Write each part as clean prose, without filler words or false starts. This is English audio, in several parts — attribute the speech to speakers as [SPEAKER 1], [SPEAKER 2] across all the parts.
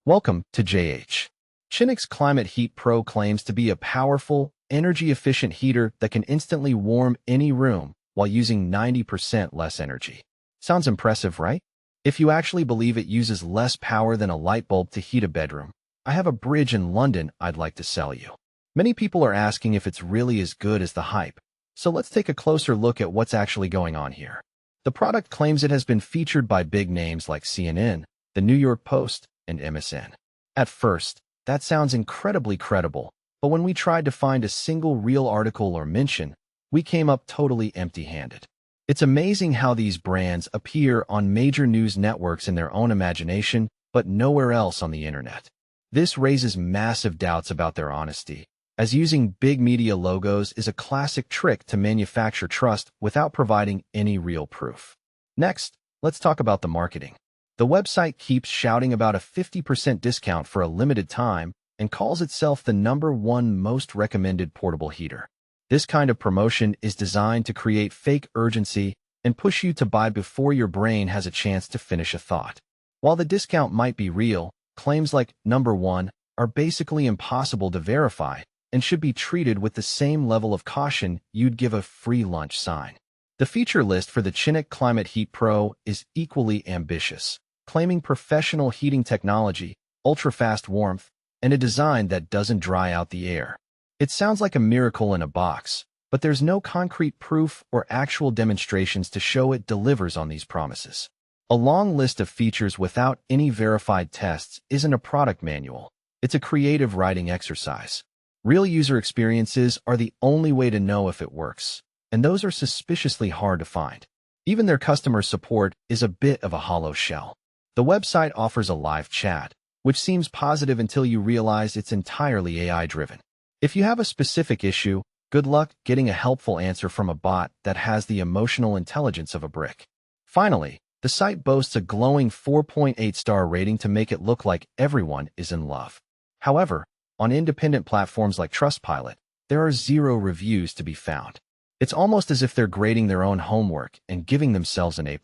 [SPEAKER 1] Welcome to JH. Qinux Climaheat Pro claims to be a powerful, energy-efficient heater that can instantly warm any room while using 90% less energy. Sounds impressive, right? If you actually believe it uses less power than a light bulb to heat a bedroom, I have a fridge in London I'd like to sell you. Many people are asking if it's really as good as the hype, so let's take a closer look at what's actually going on here. The product claims it has been featured by big names like CNN, the New York Post, and MSN. At first, that sounds incredibly credible, but when we tried to find a single real article or mention, we came up totally empty-handed. It's amazing how these brands appear on major news networks in their own imagination, but nowhere else on the internet. This raises massive doubts about their honesty, as using big media logos is a classic trick to manufacture trust without providing any real proof. Next, let's talk about the marketing. The website keeps shouting about a 50% discount for a limited time and calls itself the #1 most recommended portable heater. This kind of promotion is designed to create fake urgency and push you to buy before your brain has a chance to finish a thought. While the discount might be real, claims like #1 are basically impossible to verify and should be treated with the same level of caution you'd give a free lunch sign. The feature list for the Qinux Climaheat Pro is equally ambitious, claiming professional heating technology, ultra-fast warmth, and a design that doesn't dry out the air. It sounds like a miracle in a box, but there's no concrete proof or actual demonstrations to show it delivers on these promises. A long list of features without any verified tests isn't a product manual. It's a creative writing exercise. Real user experiences are the only way to know if it works, and those are suspiciously hard to find. Even their customer support is a bit of a hollow shell. The website offers a live chat, which seems positive until you realize it's entirely AI-driven. If you have a specific issue, good luck getting a helpful answer from a bot that has the emotional intelligence of a brick. Finally, the site boasts a glowing 4.8-star rating to make it look like everyone is in love. However, on independent platforms like Trustpilot, there are 0 reviews to be found. It's almost as if they're grading their own homework and giving themselves an A+.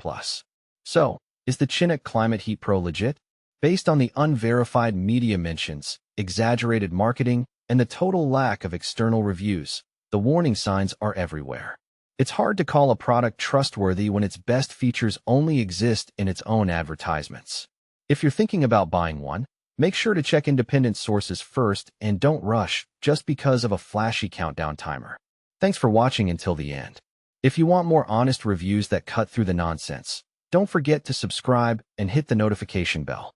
[SPEAKER 1] So, is the Qinux Climaheat Pro legit? Based on the unverified media mentions, exaggerated marketing, and the total lack of external reviews, the warning signs are everywhere. It's hard to call a product trustworthy when its best features only exist in its own advertisements. If you're thinking about buying one, make sure to check independent sources first and don't rush just because of a flashy countdown timer. Thanks for watching until the end. If you want more honest reviews that cut through the nonsense, don't forget to subscribe and hit the notification bell.